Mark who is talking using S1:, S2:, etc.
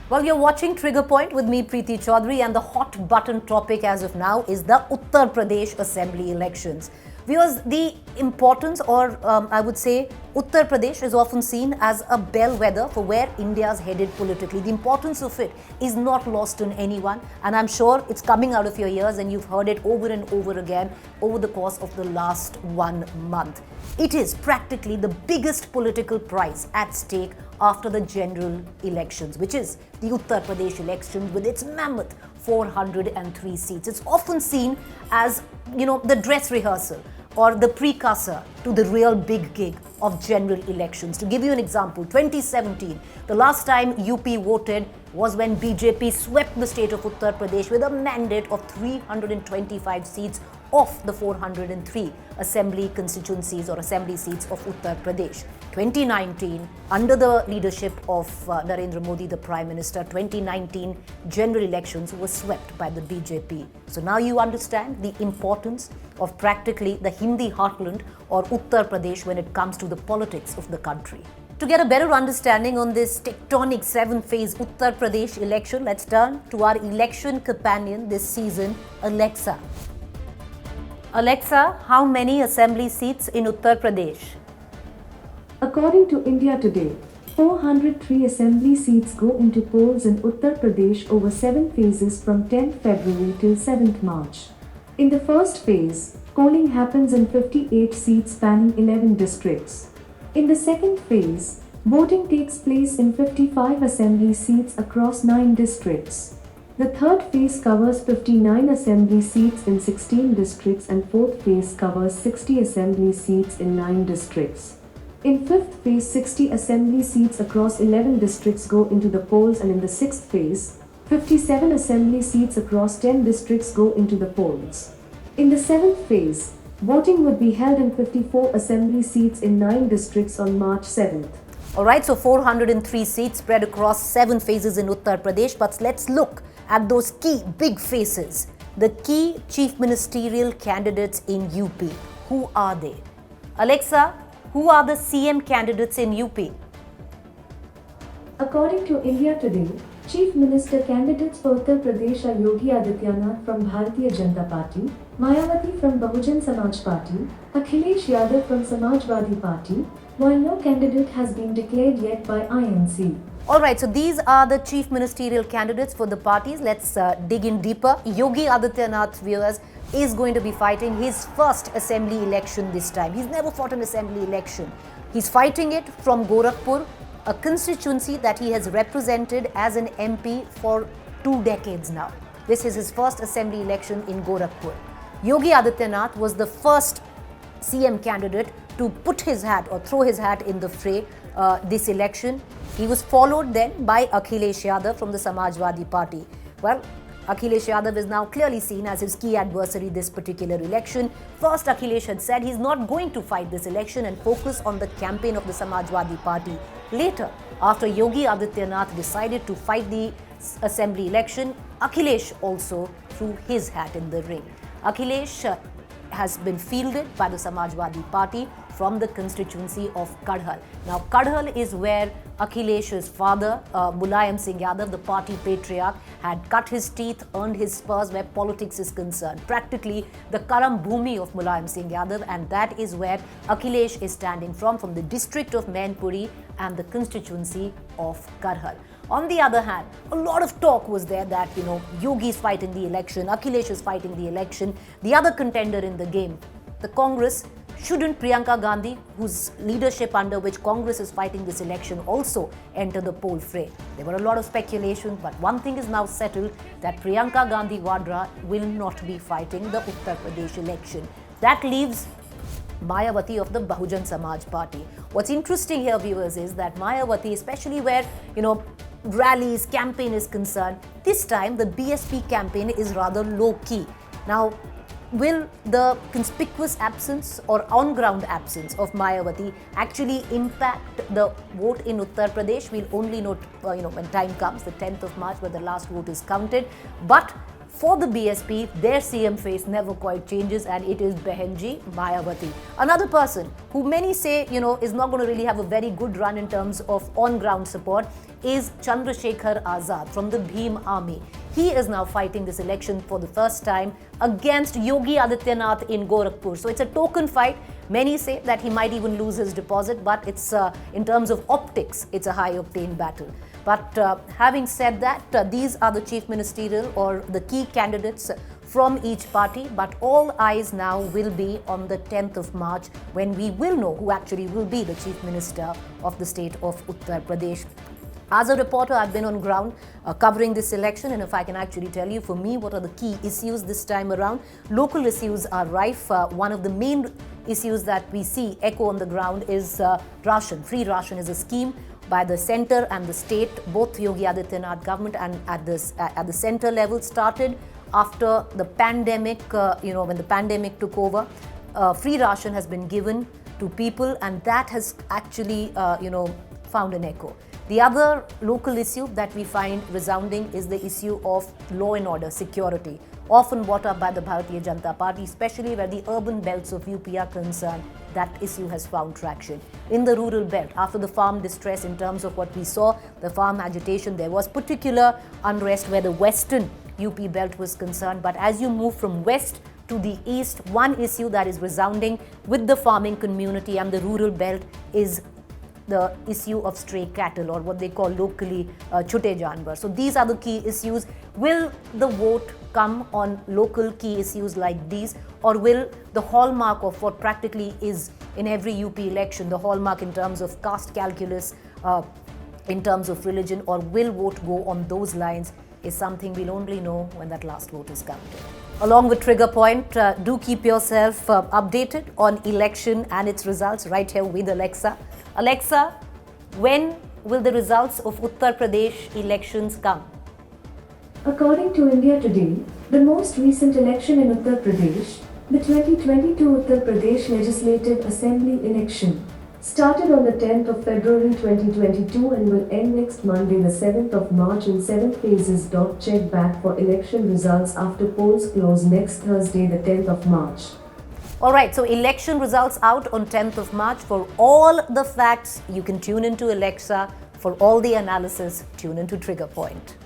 S1: Well, you're watching Trigger Point with me, Preeti Choudhary, and the hot button topic as of now is the Uttar Pradesh Assembly elections. Viewers, the importance, or I would say, Uttar Pradesh is often seen as a bellwether for where India's headed politically. The importance of it is not lost on anyone, and I'm sure it's coming out of your ears and you've heard it over and over again over the course of the last 1 month. It is practically the biggest political prize at stake after the general elections, which is the Uttar Pradesh election with its mammoth 403 seats. It's often seen as, the dress rehearsal or the precursor to the real big gig of general elections. To give you an example, 2017, the last time UP voted was when BJP swept the state of Uttar Pradesh with a mandate of 325 seats of the 403 assembly constituencies or assembly seats of Uttar Pradesh. 2019, under the leadership of Narendra Modi, the Prime Minister, 2019 general elections were swept by the BJP. So now you understand the importance of practically the Hindi heartland or Uttar Pradesh when it comes to the politics of the country. To get a better understanding on this tectonic 7-phase Uttar Pradesh election, let's turn to our election companion this season, Alexa. Alexa, how many assembly seats in Uttar Pradesh?
S2: According to India Today, 403 assembly seats go into polls in Uttar Pradesh over 7 phases from 10th February till 7th March. In the first phase, polling happens in 58 seats spanning 11 districts. In the second phase, voting takes place in 55 assembly seats across 9 districts. The third phase covers 59 assembly seats in 16 districts and fourth phase covers 60 assembly seats in 9 districts. In fifth phase, 60 assembly seats across 11 districts go into the polls, and in the sixth phase, 57 assembly seats across 10 districts go into the polls. In the seventh phase, voting would be held in 54 assembly seats in 9 districts on March 7th.
S1: Alright, so 403 seats spread across 7 phases in Uttar Pradesh, but let's look at those key big faces, the key chief ministerial candidates in UP. Who are they? Alexa, who are the CM candidates in UP?
S2: According to India Today, Chief Minister candidates for Uttar Pradesh are Yogi Adityanath from Bharatiya Janata Party, Mayawati from Bahujan Samaj Party, Akhilesh Yadav from Samajwadi Party, while no candidate has been declared yet by INC.
S1: Alright, so these are the chief ministerial candidates for the parties. Let's dig in deeper. Yogi Adityanath, viewers, is going to be fighting his first assembly election this time. He's never fought an assembly election. He's fighting it from Gorakhpur, a constituency that he has represented as an MP for 2 decades now. This is his first assembly election in Gorakhpur. Yogi Adityanath was the first CM candidate to put his hat or throw his hat in the fray this election. He was followed then by Akhilesh Yadav from the Samajwadi Party. Well, Akhilesh Yadav is now clearly seen as his key adversary this particular election. First, Akhilesh had said he's not going to fight this election and focus on the campaign of the Samajwadi Party. Later, after Yogi Adityanath decided to fight the assembly election, Akhilesh also threw his hat in the ring. Akhilesh has been fielded by the Samajwadi Party from the constituency of Kadhal. Now, Kadhal is where Akhilesh's father, Mulayam Singh Yadav, the party patriarch, had cut his teeth, earned his spurs where politics is concerned. Practically the Karam Bhumi of Mulayam Singh Yadav, and that is where Akhilesh is standing from the district of Mainpuri and the constituency of Kadhal. On the other hand, a lot of talk was there that, Yogi is fighting the election, Akhilesh is fighting the election. The other contender in the game, the Congress, shouldn't Priyanka Gandhi, whose leadership under which Congress is fighting this election, also enter the poll fray? There were a lot of speculation, but one thing is now settled, that Priyanka Gandhi Vadra will not be fighting the Uttar Pradesh election. That leaves Mayawati of the Bahujan Samaj Party. What's interesting here, viewers, is that Mayawati, especially where, rallies, campaign is concerned, this time the BSP campaign is rather low-key. Now, will the conspicuous absence or on-ground absence of Mayawati actually impact the vote in Uttar Pradesh? We'll only know, when time comes, the 10th of March, where the last vote is counted. But For the BSP, their CM face never quite changes, and it is Behenji Mayawati. Another person who many say, is not going to really have a very good run in terms of on-ground support is Chandrasekhar Azad from the Bhim Army. He is now fighting this election for the first time against Yogi Adityanath in Gorakhpur. So it's a token fight. Many say that he might even lose his deposit, but it's in terms of optics, it's a high-octane battle. But having said that, these are the chief ministerial or the key candidates from each party. But all eyes now will be on the 10th of March when we will know who actually will be the chief minister of the state of Uttar Pradesh. As a reporter, I've been on ground covering this election, and if I can actually tell you, for me, what are the key issues this time around? Local issues are rife. One of the main issues that we see echo on the ground is ration. Free ration is a scheme by the centre and the state. Both Yogi Adityanath government and at the centre level started after the pandemic. When the pandemic took over, free ration has been given to people, and that has actually found an echo. The other local issue that we find resounding is the issue of law and order, security, often brought up by the Bharatiya Janata Party, especially where the urban belts of UP are concerned. That issue has found traction. In the rural belt, after the farm distress in terms of what we saw, the farm agitation, there was particular unrest where the western UP belt was concerned. But as you move from west to the east, one issue that is resounding with the farming community and the rural belt is the issue of stray cattle, or what they call locally chute janwar. So these are the key issues. Will the vote come on local key issues like these, or will the hallmark of what practically is in every UP election, the hallmark in terms of caste calculus, in terms of religion, or will vote go on those lines, is something we'll only know when that last vote is counted. Along with Trigger Point, do keep yourself updated on election and its results right here with Alexa. Alexa, when will the results of Uttar Pradesh elections come?
S2: According to India Today, the most recent election in Uttar Pradesh, the 2022 Uttar Pradesh Legislative Assembly election, started on the 10th of February 2022 and will end next Monday, the 7th of March in 7 phases. Check back for election results after polls close next Thursday, the 10th of March.
S1: All right, so election results out on 10th of March. For all the facts, you can tune into Alexa. For all the analysis, tune into Trigger Point.